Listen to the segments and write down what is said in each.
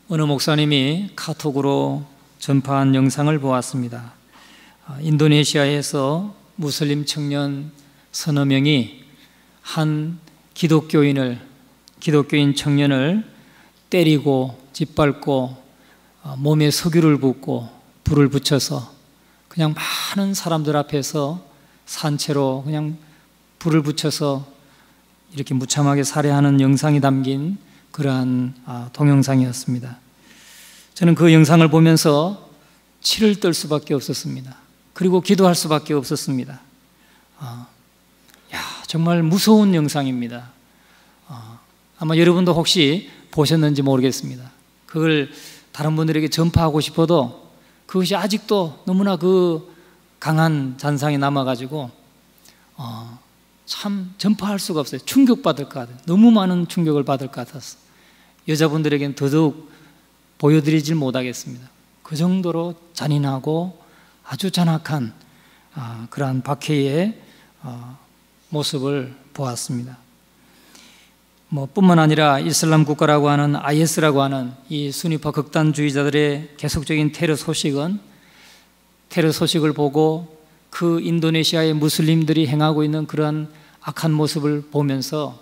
어느 목사님이 카톡으로 전파한 영상을 보았습니다. 인도네시아에서 무슬림 청년 서너 명이 한 기독교인 청년을 때리고 짓밟고 몸에 석유를 붓고 불을 붙여서 그냥 많은 사람들 앞에서 산채로 그냥 불을 붙여서 이렇게 무참하게 살해하는 영상이 담긴 그러한 동영상이었습니다. 저는 그 영상을 보면서 치를 떨 수밖에 없었습니다. 그리고 기도할 수밖에 없었습니다. 정말 무서운 영상입니다. 아마 여러분도 혹시 보셨는지 모르겠습니다. 그걸 다른 분들에게 전파하고 싶어도 그것이 아직도 너무나 그 강한 잔상이 남아가지고 참 전파할 수가 없어요. 충격받을 것 같아요. 너무 많은 충격을 받을 것 같아서 여자분들에게는 더더욱 보여드리질 못하겠습니다. 그 정도로 잔인하고 아주 잔악한 그러한 박해의 모습을 보았습니다. 뿐만 아니라 이슬람 국가라고 하는 IS라고 하는 이 순위파 극단주의자들의 계속적인 테러 소식을 보고 그 인도네시아의 무슬림들이 행하고 있는 그러한 악한 모습을 보면서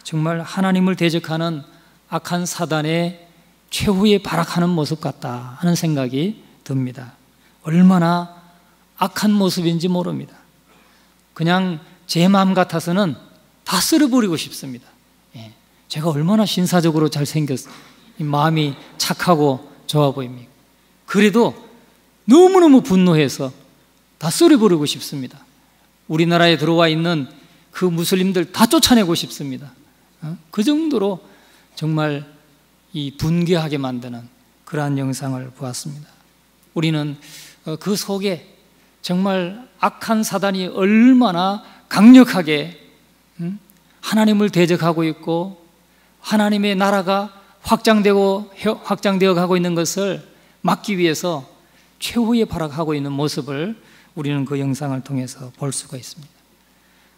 정말 하나님을 대적하는 악한 사단의 최후의 발악하는 모습 같다 하는 생각이 듭니다. 얼마나 악한 모습인지 모릅니다. 그냥 제 마음 같아서는 다 쓸어버리고 싶습니다. 제가 얼마나 신사적으로 잘생겼어요. 마음이 착하고 좋아 보입니까? 그래도 너무너무 분노해서 다 쓸어버리고 싶습니다. 우리나라에 들어와 있는 그 무슬림들 다 쫓아내고 싶습니다. 그 정도로 정말 이 분개하게 만드는 그러한 영상을 보았습니다. 우리는 그 속에 정말 악한 사단이 얼마나 강력하게 하나님을 대적하고 있고 하나님의 나라가 확장되어 가고 있는 것을 막기 위해서 최후의 발악하고 있는 모습을 우리는 그 영상을 통해서 볼 수가 있습니다.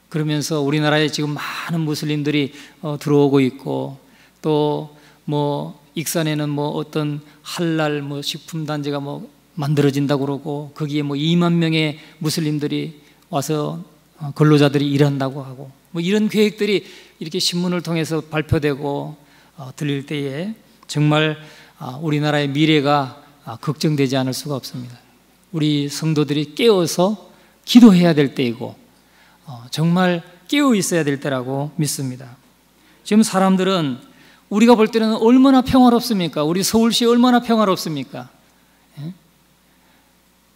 그러면서 우리나라에 지금 많은 무슬림들이 들어오고 있고 또 익산에는 어떤 할랄 식품단지가 만들어진다고 그러고 거기에 2만 명의 무슬림들이 와서 근로자들이 일한다고 하고 이런 계획들이 이렇게 신문을 통해서 발표되고 들릴 때에 정말 우리나라의 미래가 걱정되지 않을 수가 없습니다. 우리 성도들이 깨어서 기도해야 될 때이고 정말 깨어 있어야 될 때라고 믿습니다. 지금 사람들은 우리가 볼 때는 얼마나 평화롭습니까? 우리 서울시 얼마나 평화롭습니까?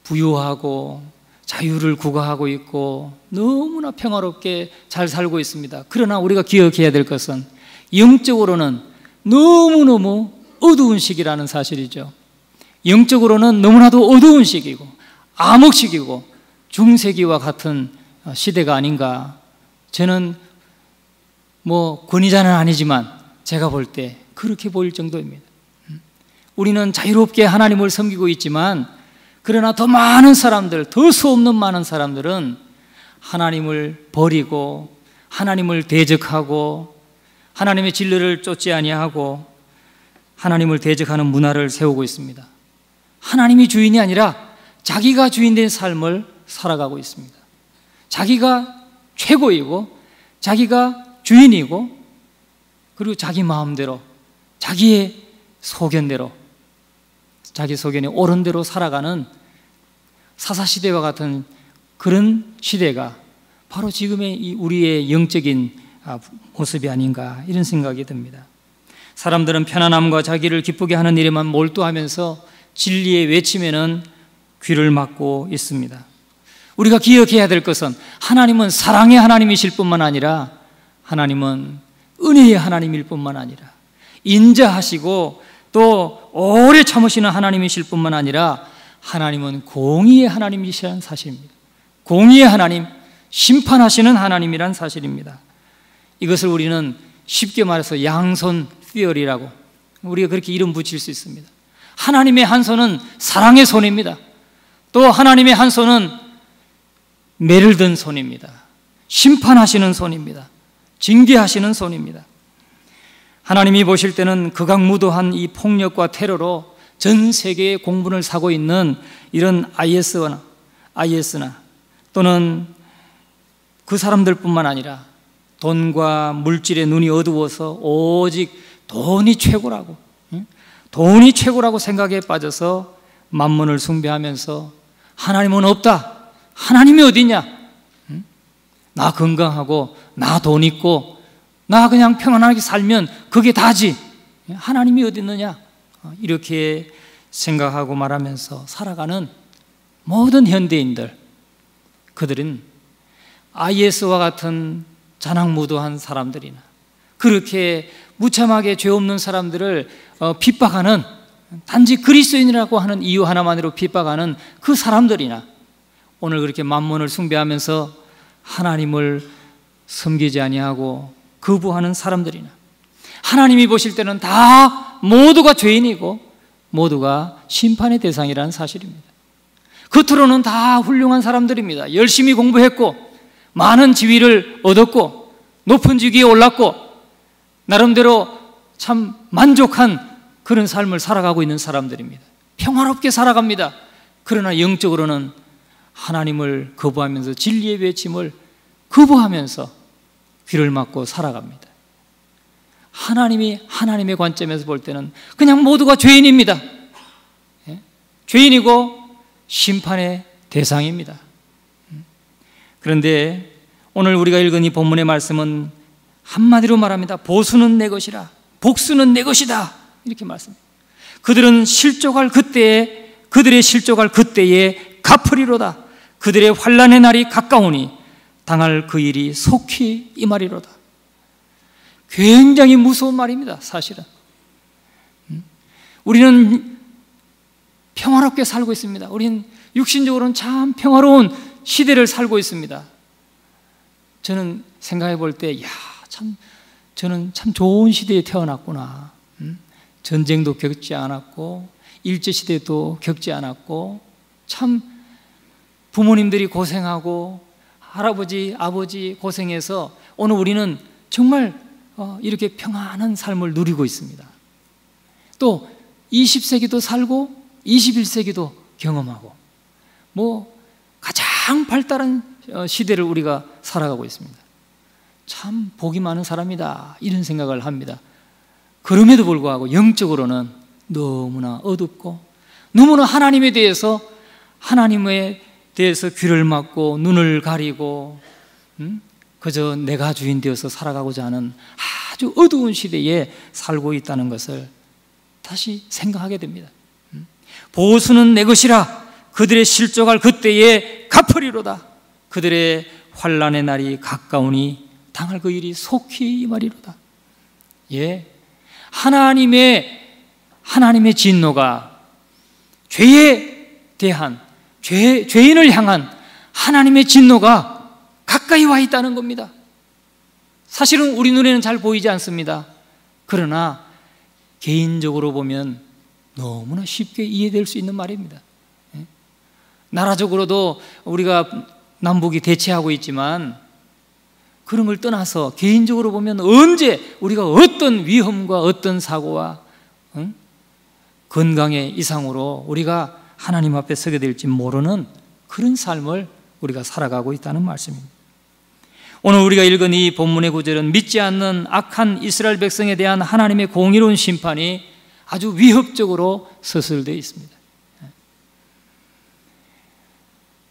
부유하고 자유를 구가하고 있고 너무나 평화롭게 잘 살고 있습니다. 그러나 우리가 기억해야 될 것은 영적으로는 너무너무 어두운 시기라는 사실이죠. 영적으로는 너무나도 어두운 시기고 암흑 시기고 중세기와 같은 시대가 아닌가. 저는 권위자는 아니지만 제가 볼 때 그렇게 보일 정도입니다. 우리는 자유롭게 하나님을 섬기고 있지만 그러나 더 많은 사람들, 더 수없는 많은 사람들은 하나님을 버리고 하나님을 대적하고 하나님의 진리를 쫓지 아니하고 하나님을 대적하는 문화를 세우고 있습니다. 하나님이 주인이 아니라 자기가 주인된 삶을 살아가고 있습니다. 자기가 최고이고 자기가 주인이고 그리고 자기 마음대로 자기의 소견대로 자기 소견에 옳은 대로 살아가는 사사시대와 같은 그런 시대가 바로 지금의 우리의 영적인 모습이 아닌가 이런 생각이 듭니다. 사람들은 편안함과 자기를 기쁘게 하는 일에만 몰두하면서 진리의 외침에는 귀를 막고 있습니다. 우리가 기억해야 될 것은 하나님은 사랑의 하나님이실 뿐만 아니라 하나님은 은혜의 하나님일 뿐만 아니라 인자하시고 또 오래 참으시는 하나님이실 뿐만 아니라 하나님은 공의의 하나님이시라는 사실입니다. 공의의 하나님, 심판하시는 하나님이란 사실입니다. 이것을 우리는 쉽게 말해서 양손 티어리라고 우리가 그렇게 이름 붙일 수 있습니다. 하나님의 한 손은 사랑의 손입니다. 또 하나님의 한 손은 매를 든 손입니다. 심판하시는 손입니다. 징계하시는 손입니다. 하나님이 보실 때는 극악무도한 이 폭력과 테러로 전 세계의 공분을 사고 있는 이런 IS나 또는 그 사람들뿐만 아니라 돈과 물질의 눈이 어두워서 오직 돈이 최고라고 생각에 빠져서 만몬을 숭배하면서 하나님은 없다, 하나님이 어디냐, 나 건강하고 나 돈 있고 나 그냥 평안하게 살면 그게 다지, 하나님이 어디 있느냐, 이렇게 생각하고 말하면서 살아가는 모든 현대인들, 그들은 IS와 같은 잔악무도한 사람들이나 그렇게 무참하게 죄 없는 사람들을 핍박하는, 단지 그리스도인이라고 하는 이유 하나만으로 핍박하는 그 사람들이나 오늘 그렇게 만몬을 숭배하면서 하나님을 섬기지 아니하고 거부하는 사람들이나, 하나님이 보실 때는 다 모두가 죄인이고 모두가 심판의 대상이라는 사실입니다. 겉으로는 다 훌륭한 사람들입니다. 열심히 공부했고 많은 지위를 얻었고 높은 직위에 올랐고 나름대로 참 만족한 그런 삶을 살아가고 있는 사람들입니다. 평화롭게 살아갑니다. 그러나 영적으로는 하나님을 거부하면서 진리의 외침을 거부하면서 귀를 막고 살아갑니다. 하나님의 관점에서 볼 때는 그냥 모두가 죄인입니다. 죄인이고 심판의 대상입니다. 그런데 오늘 우리가 읽은 이 본문의 말씀은 한마디로 말합니다. 보수는 내 것이라, 복수는 내 것이다, 이렇게 말씀합니다. 그들의 실족할 그때에 갚으리로다. 그들의 환난의 날이 가까우니 당할 그 일이 속히 임하리로다. 굉장히 무서운 말입니다. 사실은 우리는 평화롭게 살고 있습니다. 우리는 육신적으로는 참 평화로운 시대를 살고 있습니다. 저는 생각해 볼 때 저는 참 좋은 시대에 태어났구나. 전쟁도 겪지 않았고 일제시대도 겪지 않았고 참 부모님들이 고생하고 할아버지, 아버지 고생해서 오늘 우리는 정말 이렇게 평안한 삶을 누리고 있습니다. 또 20세기도 살고 21세기도 경험하고 가장 발달한 시대를 우리가 살아가고 있습니다. 참 복이 많은 사람이다, 이런 생각을 합니다. 그럼에도 불구하고 영적으로는 너무나 어둡고 너무나 하나님에 대해서 귀를 막고 눈을 가리고 그저 내가 주인 되어서 살아가고자 하는 아주 어두운 시대에 살고 있다는 것을 다시 생각하게 됩니다. 보수는 내 것이라, 그들의 실족할 그때에 갚으리로다. 그들의 환난의 날이 가까우니 당할 그 일이 속히 임하리로다. 하나님의 진노가 죄인을 향한 하나님의 진노가 가까이 와 있다는 겁니다. 사실은 우리 눈에는 잘 보이지 않습니다. 그러나 개인적으로 보면 너무나 쉽게 이해될 수 있는 말입니다. 나라적으로도 우리가 남북이 대치하고 있지만 그런 걸 떠나서 개인적으로 보면 언제 우리가 어떤 위험과 어떤 사고와 건강의 이상으로 우리가 하나님 앞에 서게 될지 모르는 그런 삶을 우리가 살아가고 있다는 말씀입니다. 오늘 우리가 읽은 이 본문의 구절은 믿지 않는 악한 이스라엘 백성에 대한 하나님의 공의로운 심판이 아주 위협적으로 서술되어 있습니다.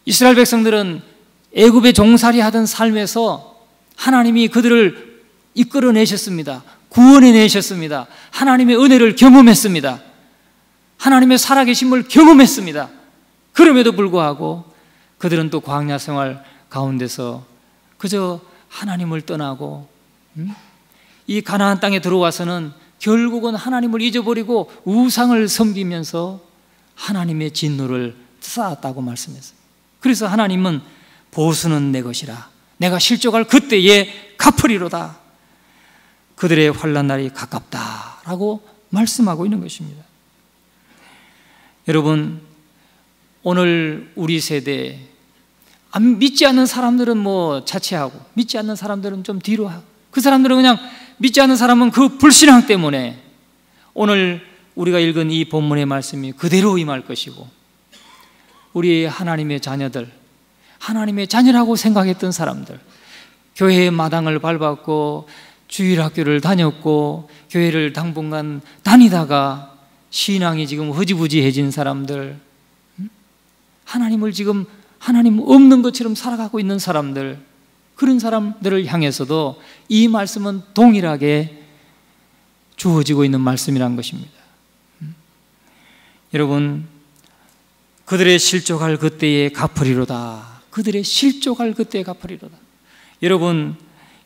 이스라엘 백성들은 애굽에 종살이 하던 삶에서 하나님이 그들을 이끌어내셨습니다. 구원해내셨습니다. 하나님의 은혜를 경험했습니다. 하나님의 살아계심을 경험했습니다. 그럼에도 불구하고 그들은 또 광야 생활 가운데서 그저 하나님을 떠나고 이 가나안 땅에 들어와서는 결국은 하나님을 잊어버리고 우상을 섬기면서 하나님의 진노를 쌓았다고 말씀했어요. 그래서 하나님은 보수는 내 것이라, 내가 실족할 그때에 갚으리로다. 그들의 환난 날이 가깝다라고 말씀하고 있는 것입니다. 여러분, 오늘 우리 세대 믿지 않는 사람들은 자체하고 믿지 않는 사람들은 좀 뒤로 하고 그 사람들은 그냥 믿지 않는 사람은 그 불신앙 때문에 오늘 우리가 읽은 이 본문의 말씀이 그대로 임할 것이고, 우리 하나님의 자녀들, 하나님의 자녀라고 생각했던 사람들, 교회의 마당을 밟았고 주일학교를 다녔고 교회를 당분간 다니다가 신앙이 지금 흐지부지해진 사람들, 하나님을 지금 하나님 없는 것처럼 살아가고 있는 사람들, 그런 사람들을 향해서도 이 말씀은 동일하게 주어지고 있는 말씀이란 것입니다. 여러분, 그들의 실족할 그때에 갚으리로다. 그들의 실족할 그때에 갚으리로다. 여러분,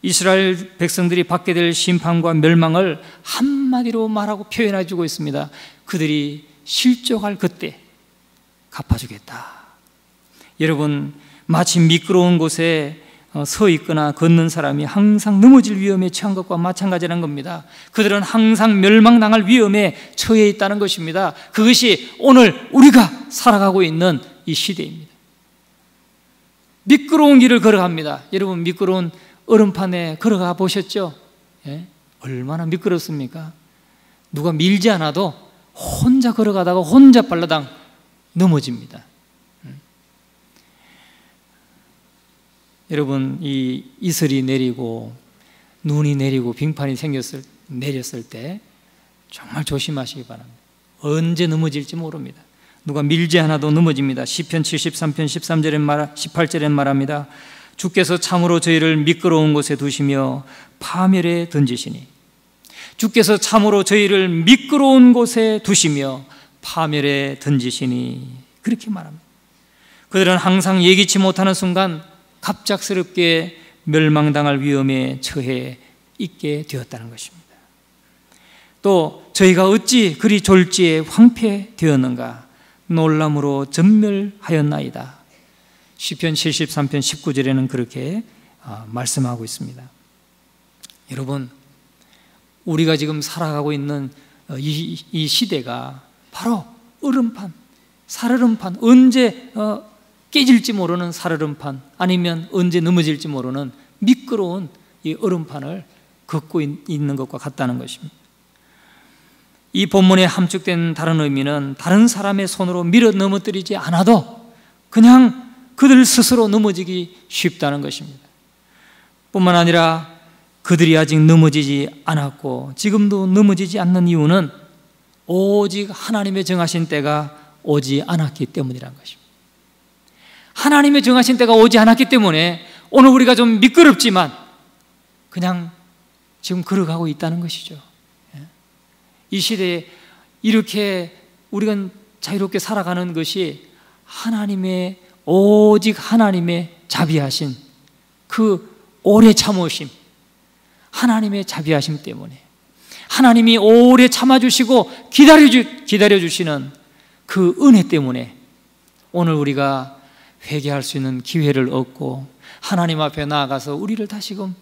이스라엘 백성들이 받게 될 심판과 멸망을 한마디로 말하고 표현해 주고 있습니다. 그들이 실족할 그때 갚아주겠다. 여러분, 마치 미끄러운 곳에 서 있거나 걷는 사람이 항상 넘어질 위험에 처한 것과 마찬가지라는 겁니다. 그들은 항상 멸망당할 위험에 처해 있다는 것입니다. 그것이 오늘 우리가 살아가고 있는 이 시대입니다. 미끄러운 길을 걸어갑니다. 여러분, 미끄러운 얼음판에 걸어가 보셨죠? 예? 얼마나 미끄럽습니까? 누가 밀지 않아도 혼자 걸어가다가 혼자 발라당 넘어집니다. 여러분, 이 이슬이 내리고 눈이 내리고 빙판이 내렸을 때 정말 조심하시기 바랍니다. 언제 넘어질지 모릅니다. 누가 밀지 않아도 넘어집니다. 시편 73편 18절에 말합니다. 주께서 참으로 저희를 미끄러운 곳에 두시며 파멸에 던지시니, 주께서 참으로 저희를 미끄러운 곳에 두시며 파멸에 던지시니, 그렇게 말합니다. 그들은 항상 예기치 못하는 순간 갑작스럽게 멸망당할 위험에 처해 있게 되었다는 것입니다. 또 저희가 어찌 그리 졸지에 황폐되었는가, 놀람으로 전멸하였나이다. 시편 73편 19절에는 그렇게 말씀하고 있습니다. 여러분, 우리가 지금 살아가고 있는 이 시대가 바로 얼음판, 살얼음판, 언제 깨질지 모르는 살얼음판, 아니면 언제 넘어질지 모르는 미끄러운 이 얼음판을 걷고 있는 것과 같다는 것입니다. 이 본문에 함축된 다른 의미는 다른 사람의 손으로 밀어 넘어뜨리지 않아도 그냥 그들 스스로 넘어지기 쉽다는 것입니다. 뿐만 아니라 그들이 아직 넘어지지 않았고 지금도 넘어지지 않는 이유는 오직 하나님의 정하신 때가 오지 않았기 때문이라는 것입니다. 하나님의 정하신 때가 오지 않았기 때문에 오늘 우리가 좀 미끄럽지만 그냥 지금 걸어가고 있다는 것이죠. 이 시대에 이렇게 우리가 자유롭게 살아가는 것이 하나님의, 오직 하나님의 자비하신 그 오래 참으심, 하나님의 자비하심 때문에, 하나님이 오래 참아주시고 기다려주시는 그 은혜 때문에 오늘 우리가 회개할 수 있는 기회를 얻고 하나님 앞에 나아가서 우리를 다시금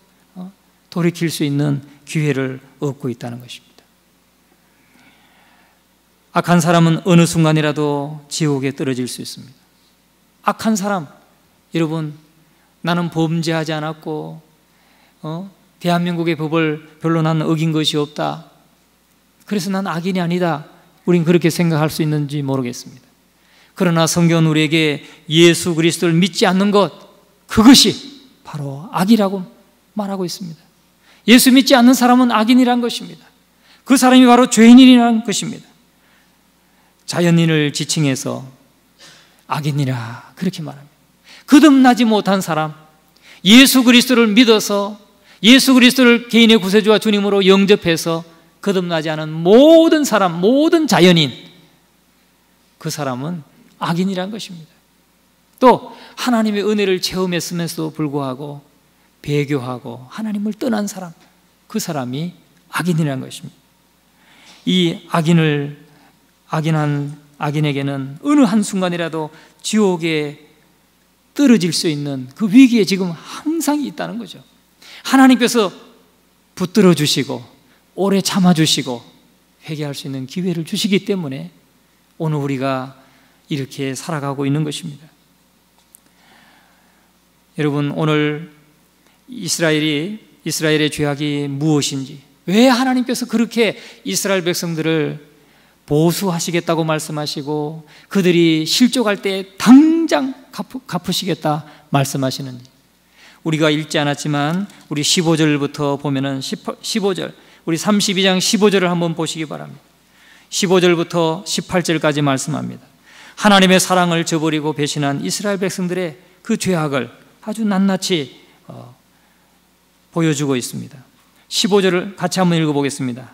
돌이킬 수 있는 기회를 얻고 있다는 것입니다. 악한 사람은 어느 순간이라도 지옥에 떨어질 수 있습니다. 악한 사람, 여러분, 나는 범죄하지 않았고 대한민국의 법을 별로 나는 어긴 것이 없다, 그래서 난 악인이 아니다, 우린 그렇게 생각할 수 있는지 모르겠습니다. 그러나 성경은 우리에게 예수 그리스도를 믿지 않는 것, 그것이 바로 악이라고 말하고 있습니다. 예수 믿지 않는 사람은 악인이란 것입니다. 그 사람이 바로 죄인이라는 것입니다. 자연인을 지칭해서 악인이라 그렇게 말합니다. 거듭나지 못한 사람, 예수 그리스도를 믿어서 예수 그리스도를 개인의 구세주와 주님으로 영접해서 거듭나지 않은 모든 사람, 모든 자연인, 그 사람은 악인이란 것입니다. 또 하나님의 은혜를 체험했으면서도 불구하고 배교하고 하나님을 떠난 사람, 그 사람이 악인이란 것입니다. 이 악인에게는 어느 한순간이라도 지옥에 떨어질 수 있는 그 위기에 지금 항상 있다는 거죠. 하나님께서 붙들어 주시고 오래 참아 주시고 회개할 수 있는 기회를 주시기 때문에 오늘 우리가 이렇게 살아가고 있는 것입니다. 여러분, 오늘 이스라엘이 이스라엘의 죄악이 무엇인지, 왜 하나님께서 그렇게 이스라엘 백성들을 보수하시겠다고 말씀하시고 그들이 실족할 때 당장 갚으시겠다 말씀하시는지 우리가 읽지 않았지만 우리 15절부터 보면은 15절, 우리 32장 15절을 한번 보시기 바랍니다. 15절부터 18절까지 말씀합니다. 하나님의 사랑을 저버리고 배신한 이스라엘 백성들의 그 죄악을 아주 낱낱이 보여주고 있습니다. 15절을 같이 한번 읽어보겠습니다.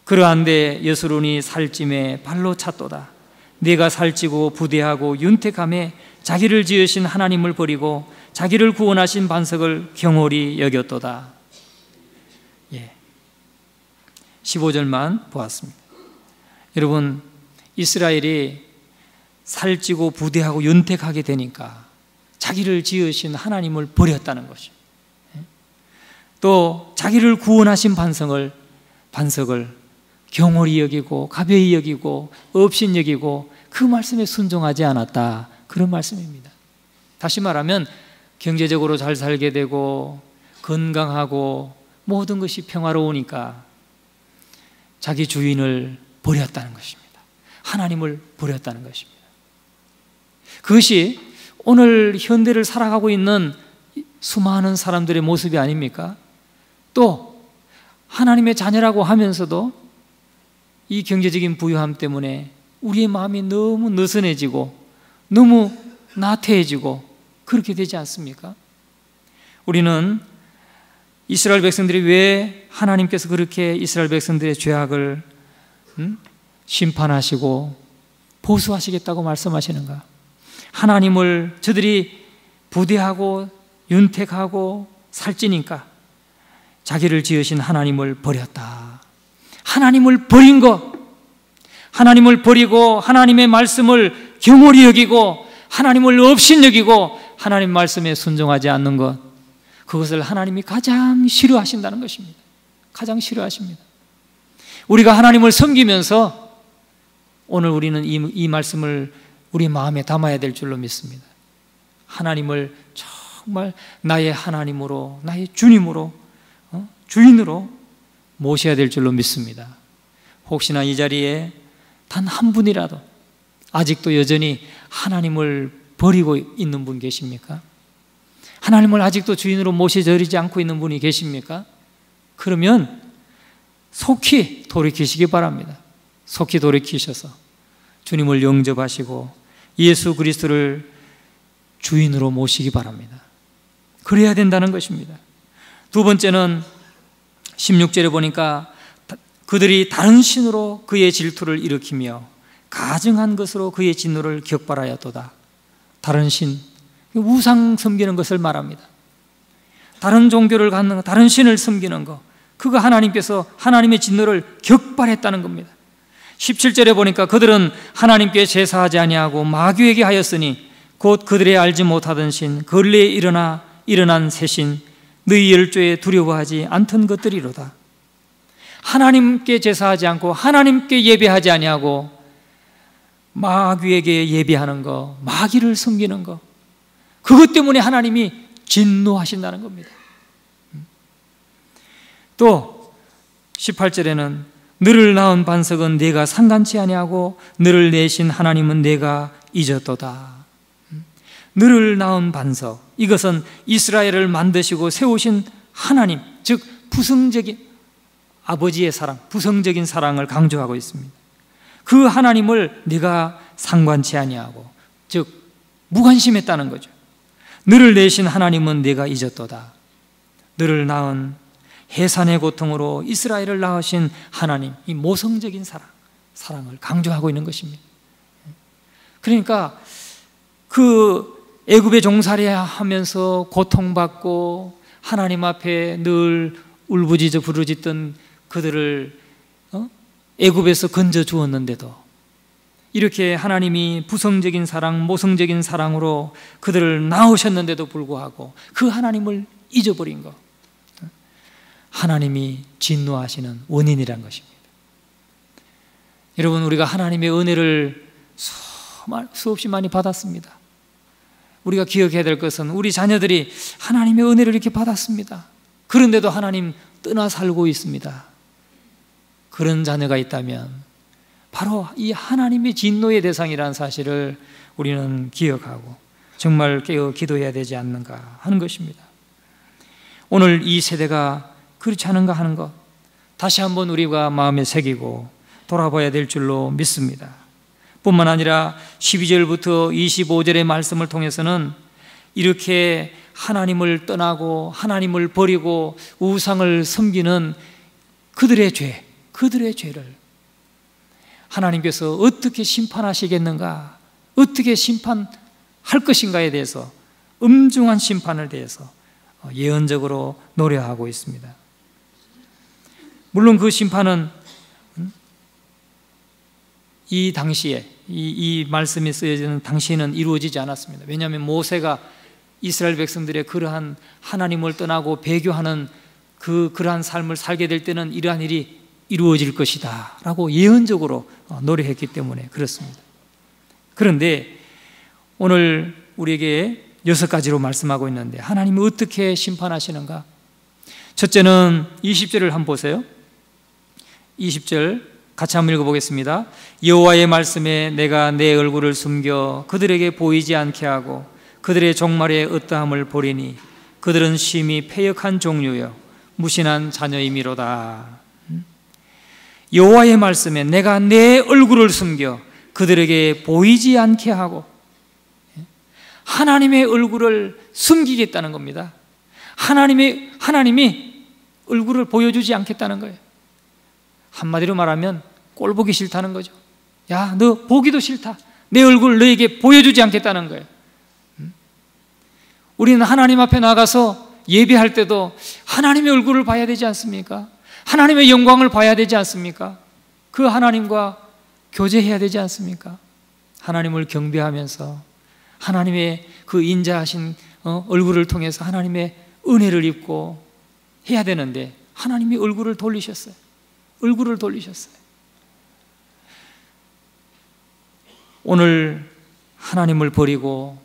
그러한데 여스론이 살찜에 발로 찼도다. 내가 살찌고 부대하고 윤택함에 자기를 지으신 하나님을 버리고 자기를 구원하신 반석을 경홀히 여겼도다. 15절만 보았습니다. 여러분, 이스라엘이 살찌고 부대하고 윤택하게 되니까 자기를 지으신 하나님을 버렸다는 것이죠. 또 자기를 구원하신 반석을 경홀히 여기고 가벼이 여기고 업신 여기고 그 말씀에 순종하지 않았다, 그런 말씀입니다. 다시 말하면 경제적으로 잘 살게 되고 건강하고 모든 것이 평화로우니까 자기 주인을 버렸다는 것입니다. 하나님을 버렸다는 것입니다. 그것이 오늘 현대를 살아가고 있는 수많은 사람들의 모습이 아닙니까? 또 하나님의 자녀라고 하면서도 이 경제적인 부유함 때문에 우리의 마음이 너무 느슨해지고 너무 나태해지고 그렇게 되지 않습니까? 우리는 이스라엘 백성들이 왜 하나님께서 그렇게 이스라엘 백성들의 죄악을 심판하시고 보수하시겠다고 말씀하시는가? 하나님을 저들이 부대하고 윤택하고 살찌니까 자기를 지으신 하나님을 버렸다. 하나님을 버린 것, 하나님을 버리고 하나님의 말씀을 경홀히 여기고 하나님을 업신 여기고 하나님 말씀에 순종하지 않는 것, 그것을 하나님이 가장 싫어하신다는 것입니다. 가장 싫어하십니다. 우리가 하나님을 섬기면서 오늘 우리는 이 말씀을 우리 마음에 담아야 될 줄로 믿습니다. 하나님을 정말 나의 하나님으로, 나의 주님으로, 주인으로 모셔야 될 줄로 믿습니다. 혹시나 이 자리에 단 한 분이라도 아직도 여전히 하나님을 버리고 있는 분 계십니까? 하나님을 아직도 주인으로 모셔드리지 않고 있는 분이 계십니까? 그러면 속히 돌이키시기 바랍니다. 속히 돌이키셔서 주님을 영접하시고 예수 그리스도를 주인으로 모시기 바랍니다. 그래야 된다는 것입니다. 두 번째는 16절에 보니까 그들이 다른 신으로 그의 질투를 일으키며 가증한 것으로 그의 진노를 격발하였도다. 다른 신, 우상 섬기는 것을 말합니다. 다른 종교를 갖는 것, 다른 신을 섬기는 것, 그거 하나님께서 하나님의 진노를 격발했다는 겁니다. 17절에 보니까 그들은 하나님께 제사하지 아니하고 마귀에게 하였으니 곧 그들의 알지 못하던 신, 근래에 일어난 새 신, 너희 열조에 두려워하지 않던 것들이로다. 하나님께 제사하지 않고 하나님께 예배하지 아니하고 마귀에게 예배하는 거, 마귀를 섬기는 거, 그것 때문에 하나님이 진노하신다는 겁니다. 또 18절에는 너를 낳은 반석은 내가 상간치 아니하고 너를 내신 하나님은 내가 잊었도다. 너를 낳은 반석, 이것은 이스라엘을 만드시고 세우신 하나님, 즉 부성적인 아버지의 사랑, 부성적인 사랑을 강조하고 있습니다. 그 하나님을 네가 상관치 아니하고, 즉 무관심했다는 거죠. 너를 내신 하나님은 내가 잊었도다. 너를 낳은 해산의 고통으로 이스라엘을 낳으신 하나님, 이 모성적인 사랑을 강조하고 있는 것입니다. 그러니까 그 애굽에 종살이하면서 고통받고 하나님 앞에 늘 울부짖어 부르짖던 그들을 애굽에서 건져 주었는데도 이렇게 하나님이 부성적인 사랑, 모성적인 사랑으로 그들을 낳으셨는데도 불구하고 그 하나님을 잊어버린 것, 하나님이 진노하시는 원인이란 것입니다. 여러분, 우리가 하나님의 은혜를 수없이 많이 받았습니다. 우리가 기억해야 될 것은 우리 자녀들이 하나님의 은혜를 이렇게 받았습니다. 그런데도 하나님 떠나 살고 있습니다. 그런 자녀가 있다면 바로 이 하나님의 진노의 대상이라는 사실을 우리는 기억하고 정말 깨어 기도해야 되지 않는가 하는 것입니다. 오늘 이 세대가 그렇지 않은가 하는 것 다시 한번 우리가 마음에 새기고 돌아봐야 될 줄로 믿습니다. 뿐만 아니라 12절부터 25절의 말씀을 통해서는 이렇게 하나님을 떠나고 하나님을 버리고 우상을 섬기는 그들의 죄를 하나님께서 어떻게 심판하시겠는가, 어떻게 심판할 것인가에 대해서 엄중한 심판을 대해서 예언적으로 노래하고 있습니다. 물론 그 심판은 이 당시에 이 말씀이 쓰여지는 당시에는 이루어지지 않았습니다. 왜냐하면 모세가 이스라엘 백성들의 그러한 하나님을 떠나고 배교하는 그러한 삶을 살게 될 때는 이러한 일이 이루어질 것이다 라고 예언적으로 노래했기 때문에 그렇습니다. 그런데 오늘 우리에게 6가지로 말씀하고 있는데 하나님이 어떻게 심판하시는가? 첫째는 20절을 한번 보세요. 20절 같이 한번 읽어보겠습니다. 여호와의 말씀에 내가 내 얼굴을 숨겨 그들에게 보이지 않게 하고 그들의 종말의 어떠함을 보리니 그들은 심히 패역한 종류여 무신한 자녀이미로다. 여호와의 말씀에 내가 내 얼굴을 숨겨 그들에게 보이지 않게 하고, 하나님의 얼굴을 숨기겠다는 겁니다. 하나님이 얼굴을 보여주지 않겠다는 거예요. 한마디로 말하면 꼴 보기 싫다는 거죠. 야, 너 보기도 싫다. 내 얼굴 너에게 보여주지 않겠다는 거예요. 우리는 하나님 앞에 나가서 예배할 때도 하나님의 얼굴을 봐야 되지 않습니까? 하나님의 영광을 봐야 되지 않습니까? 그 하나님과 교제해야 되지 않습니까? 하나님을 경배하면서 하나님의 그 인자하신 얼굴을 통해서 하나님의 은혜를 입고 해야 되는데 하나님이 얼굴을 돌리셨어요. 얼굴을 돌리셨어요. 오늘 하나님을 버리고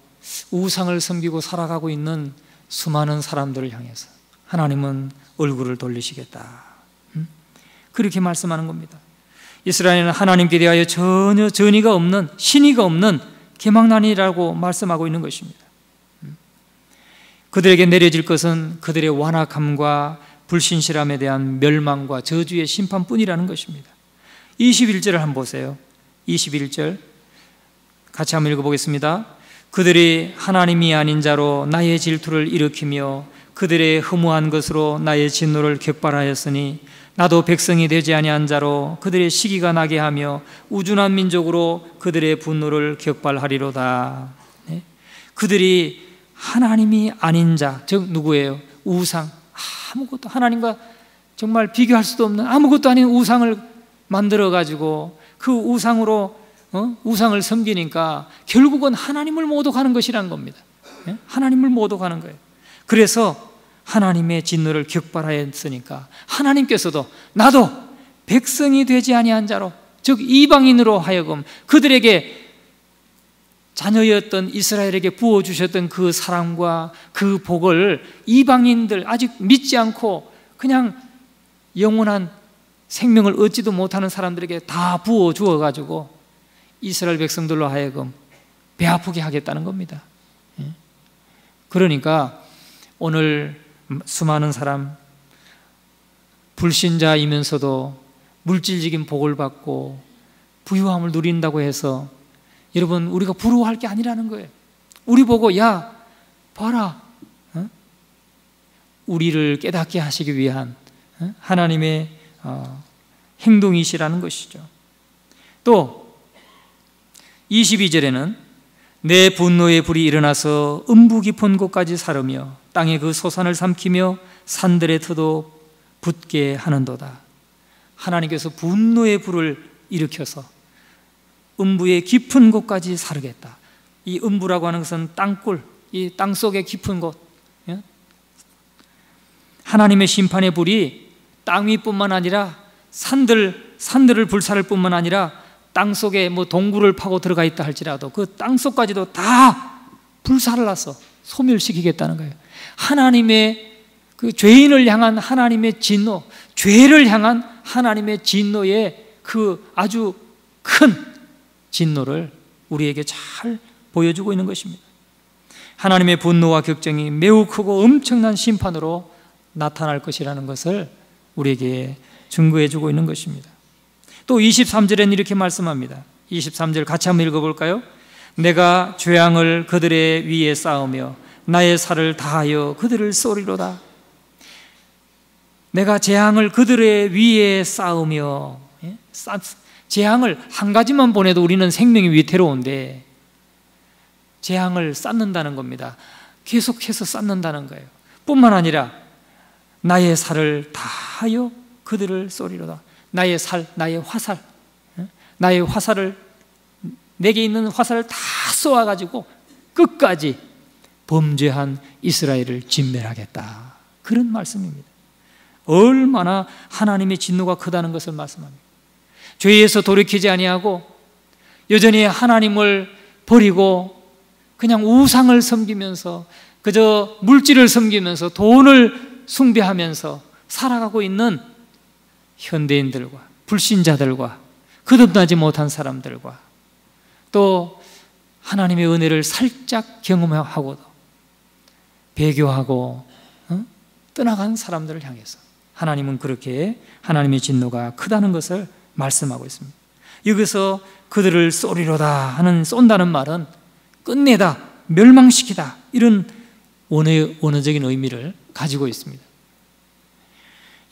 우상을 섬기고 살아가고 있는 수많은 사람들을 향해서 하나님은 얼굴을 돌리시겠다, 그렇게 말씀하는 겁니다. 이스라엘은 하나님께 대하여 전혀 전의가 없는, 신의가 없는 개망난이라고 말씀하고 있는 것입니다. 그들에게 내려질 것은 그들의 완악함과 불신실함에 대한 멸망과 저주의 심판뿐이라는 것입니다. 21절을 한번 보세요. 21절 같이 한번 읽어보겠습니다. 그들이 하나님이 아닌 자로 나의 질투를 일으키며 그들의 허무한 것으로 나의 진노를 격발하였으니 나도 백성이 되지 아니한 자로 그들의 시기가 나게 하며 우둔한 민족으로 그들의 분노를 격발하리로다. 네? 그들이 하나님이 아닌 자, 즉 누구예요? 우상, 아무것도 하나님과 정말 비교할 수도 없는 아무것도 아닌 우상을 만들어가지고 그 우상으로 우상을 섬기니까 결국은 하나님을 모독하는 것이란 겁니다. 네? 하나님을 모독하는 거예요. 그래서 하나님의 진노를 격발하였으니까 하나님께서도 나도 백성이 되지 아니한 자로, 즉 이방인으로 하여금 그들에게 자녀였던 이스라엘에게 부어주셨던 그 사랑과 그 복을 이방인들, 아직 믿지 않고 그냥 영원한 생명을 얻지도 못하는 사람들에게 다 부어주어가지고 이스라엘 백성들로 하여금 배 아프게 하겠다는 겁니다. 그러니까 오늘 수많은 사람, 불신자이면서도 물질적인 복을 받고 부유함을 누린다고 해서 여러분 우리가 부러워할 게 아니라는 거예요. 우리 보고 야 봐라, 우리를 깨닫게 하시기 위한 하나님의 행동이시라는 것이죠. 또 22절에는 내 분노의 불이 일어나서 음부 깊은 곳까지 사르며 땅의 그 소산을 삼키며 산들의 터도 붙게 하는도다. 하나님께서 분노의 불을 일으켜서 음부의 깊은 곳까지 사르겠다. 이 음부라고 하는 것은 땅굴, 이 땅속의 깊은 곳. 하나님의 심판의 불이 땅 위뿐만 아니라 산들을 불사를 뿐만 아니라 땅속에 뭐 동굴을 파고 들어가 있다 할지라도 그 땅속까지도 다 불사를 놔서 소멸시키겠다는 거예요. 하나님의 그 죄인을 향한 하나님의 진노, 죄를 향한 하나님의 진노의 그 아주 큰 진노를 우리에게 잘 보여주고 있는 것입니다. 하나님의 분노와 격정이 매우 크고 엄청난 심판으로 나타날 것이라는 것을 우리에게 증거해 주고 있는 것입니다. 또 23절에는 이렇게 말씀합니다. 23절 같이 한번 읽어볼까요? 내가 죄악을 그들의 위에 쌓으며 나의 살을 다하여 그들을 쏘리로다. 내가 재앙을 그들의 위에 쌓으며, 재앙을 한 가지만 보내도 우리는 생명이 위태로운데 재앙을 쌓는다는 겁니다. 계속해서 쌓는다는 거예요. 뿐만 아니라 나의 살을 다하여 그들을 쏘리로다. 나의 살, 나의 화살, 나의 화살을, 내게 있는 화살을 다 쏘아가지고 끝까지 범죄한 이스라엘을 진멸하겠다. 그런 말씀입니다. 얼마나 하나님의 진노가 크다는 것을 말씀합니다. 죄에서 돌이키지 아니하고 여전히 하나님을 버리고 그냥 우상을 섬기면서 그저 물질을 섬기면서 돈을 숭배하면서 살아가고 있는 현대인들과 불신자들과 거듭나지 못한 사람들과 또 하나님의 은혜를 살짝 경험하고도 배교하고 떠나간 사람들을 향해서 하나님은 그렇게 하나님의 진노가 크다는 것을 말씀하고 있습니다. 여기서 그들을 쏘리로다 하는 쏜다는 말은 끝내다, 멸망시키다 이런 원어적인 의미를 가지고 있습니다.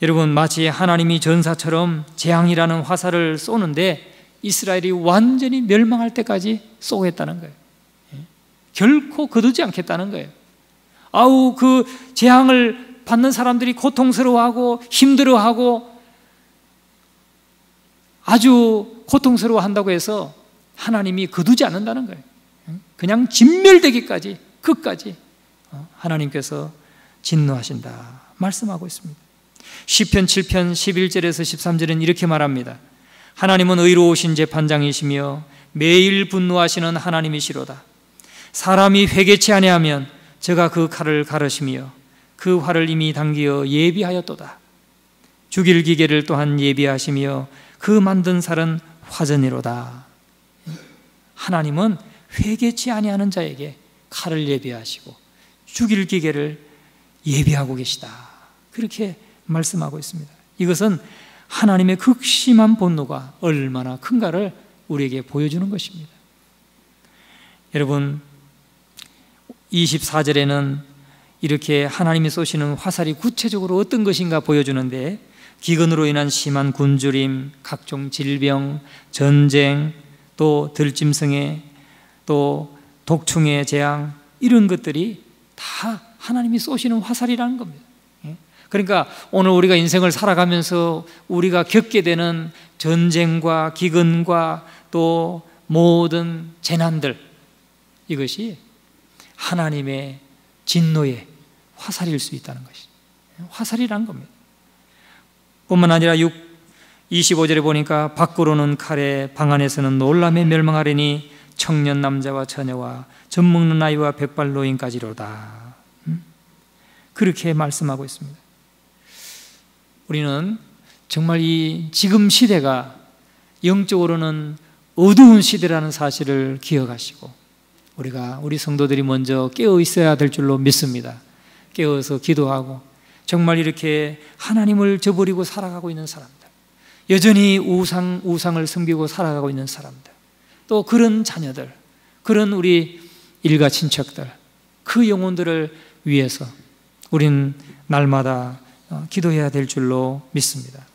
여러분, 마치 하나님이 전사처럼 재앙이라는 화살을 쏘는데 이스라엘이 완전히 멸망할 때까지 쏘겠다는 거예요. 결코 거두지 않겠다는 거예요. 아우, 그 재앙을 받는 사람들이 고통스러워하고 힘들어하고 아주 고통스러워한다고 해서 하나님이 거두지 않는다는 거예요. 그냥 진멸되기까지 끝까지 하나님께서 진노하신다 말씀하고 있습니다. 시편 7편 11절에서 13절은 이렇게 말합니다. 하나님은 의로우신 재판장이시며 매일 분노하시는 하나님이시로다. 사람이 회개치 아니하면 저가 그 칼을 가르시며 그 활을 이미 당기어 예비하였도다. 죽일 기계를 또한 예비하시며 그 만든 살은 화전이로다. 하나님은 회개치 아니하는 자에게 칼을 예비하시고 죽일 기계를 예비하고 계시다. 그렇게 말씀하고 있습니다. 이것은 하나님의 극심한 분노가 얼마나 큰가를 우리에게 보여주는 것입니다. 여러분, 24절에는 이렇게 하나님이 쏘시는 화살이 구체적으로 어떤 것인가 보여주는데 기근으로 인한 심한 굶주림, 각종 질병, 전쟁, 또 들짐승의, 또 독충의 재앙, 이런 것들이 다 하나님이 쏘시는 화살이라는 겁니다. 그러니까 오늘 우리가 인생을 살아가면서 우리가 겪게 되는 전쟁과 기근과 또 모든 재난들, 이것이 하나님의 진노의 화살일 수 있다는 것이죠. 화살이란 겁니다. 뿐만 아니라 25절에 보니까 밖으로는 칼에 방 안에서는 놀람에 멸망하리니 청년 남자와 처녀와 젖먹는 아이와 백발 노인까지로다. 그렇게 말씀하고 있습니다. 우리는 정말 이 지금 시대가 영적으로는 어두운 시대라는 사실을 기억하시고 우리 성도들이 먼저 깨어 있어야 될 줄로 믿습니다. 깨어서 기도하고 정말 이렇게 하나님을 저버리고 살아가고 있는 사람들, 여전히 우상을 섬기고 살아가고 있는 사람들, 또 그런 자녀들, 그런 우리 일가 친척들, 그 영혼들을 위해서 우린 날마다 기도해야 될 줄로 믿습니다.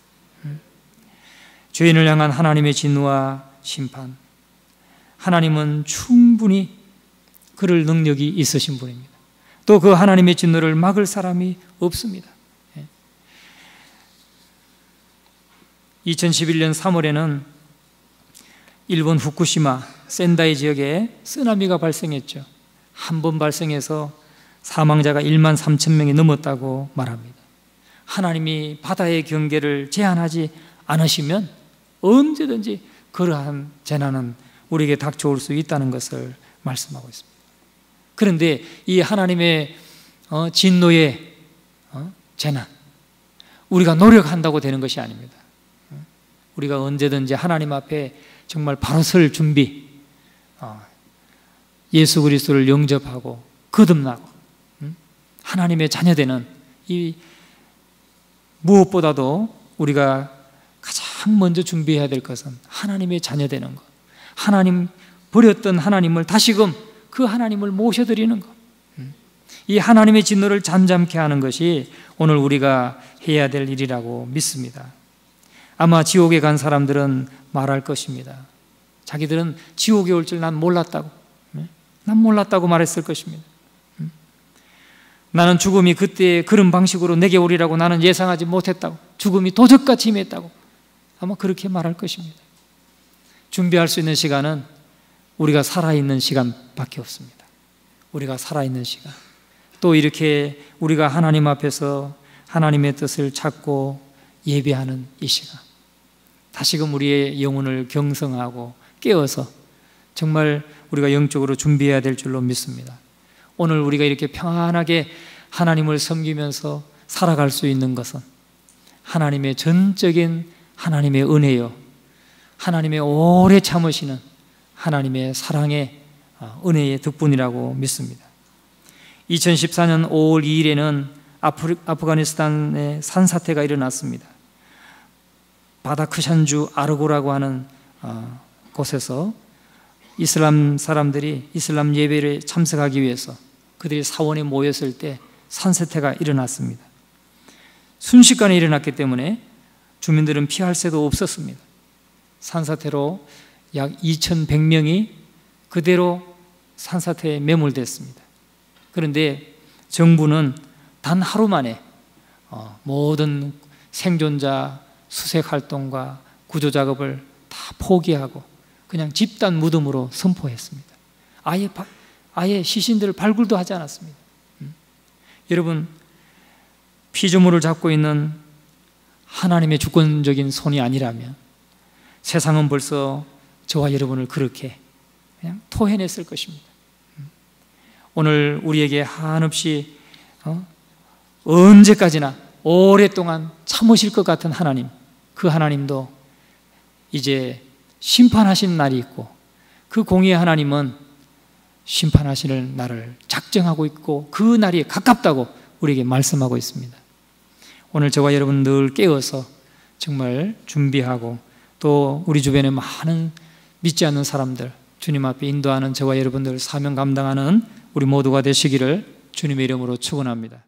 죄인을 향한 하나님의 진노와 심판, 하나님은 충분히 그럴 능력이 있으신 분입니다. 또 그 하나님의 진노를 막을 사람이 없습니다. 2011년 3월에는 일본 후쿠시마 센다이 지역에 쓰나미가 발생했죠. 한 번 발생해서 사망자가 1만 3천 명이 넘었다고 말합니다. 하나님이 바다의 경계를 제한하지 않으시면 언제든지 그러한 재난은 우리에게 닥쳐올 수 있다는 것을 말씀하고 있습니다. 그런데 이 하나님의 진노의 재난, 우리가 노력한다고 되는 것이 아닙니다. 우리가 언제든지 하나님 앞에 정말 바로 설 준비, 예수 그리스도를 영접하고 거듭나고 하나님의 자녀되는 이 무엇보다도 우리가 가장 먼저 준비해야 될 것은 하나님의 자녀되는 것, 하나님 버렸던 하나님을 다시금 그 하나님을 모셔드리는 것, 이 하나님의 진노를 잠잠케 하는 것이 오늘 우리가 해야 될 일이라고 믿습니다. 아마 지옥에 간 사람들은 말할 것입니다. 자기들은 지옥에 올 줄 난 몰랐다고, 난 몰랐다고 말했을 것입니다. 나는 죽음이 그때 그런 방식으로 내게 오리라고 나는 예상하지 못했다고, 죽음이 도적같이 임했다고 아마 그렇게 말할 것입니다. 준비할 수 있는 시간은 우리가 살아있는 시간밖에 없습니다. 우리가 살아있는 시간, 또 이렇게 우리가 하나님 앞에서 하나님의 뜻을 찾고 예배하는 이 시간, 다시금 우리의 영혼을 경성하고 깨워서 정말 우리가 영적으로 준비해야 될 줄로 믿습니다. 오늘 우리가 이렇게 평안하게 하나님을 섬기면서 살아갈 수 있는 것은 하나님의 전적인 하나님의 은혜요, 하나님의 오래 참으시는 하나님의 사랑의 은혜의 덕분이라고 믿습니다. 2014년 5월 2일에는 아프가니스탄에 산사태가 일어났습니다. 바다크샨주 아르고라고 하는 곳에서 이슬람 사람들이 이슬람 예배를 참석하기 위해서 그들이 사원에 모였을 때 산사태가 일어났습니다. 순식간에 일어났기 때문에 주민들은 피할 새도 없었습니다. 산사태로 약 2,100명이 그대로 산사태에 매몰됐습니다. 그런데 정부는 단 하루 만에 모든 생존자 수색 활동과 구조 작업을 다 포기하고 그냥 집단 무덤으로 선포했습니다. 아예 시신들을 발굴도 하지 않았습니다. 여러분, 피조물을 잡고 있는 하나님의 주권적인 손이 아니라면 세상은 벌써 저와 여러분을 그렇게 그냥 토해냈을 것입니다. 오늘 우리에게 한없이 언제까지나 오랫동안 참으실 것 같은 하나님, 그 하나님도 이제 심판하신 날이 있고 그 공의의 하나님은 심판하실 날을 작정하고 있고 그 날이 가깝다고 우리에게 말씀하고 있습니다. 오늘 저와 여러분 늘 깨어서 정말 준비하고 또 우리 주변에 많은 믿지 않는 사람들 주님 앞에 인도하는 저와 여러분들 사명 감당하는 우리 모두가 되시기를 주님의 이름으로 축원합니다.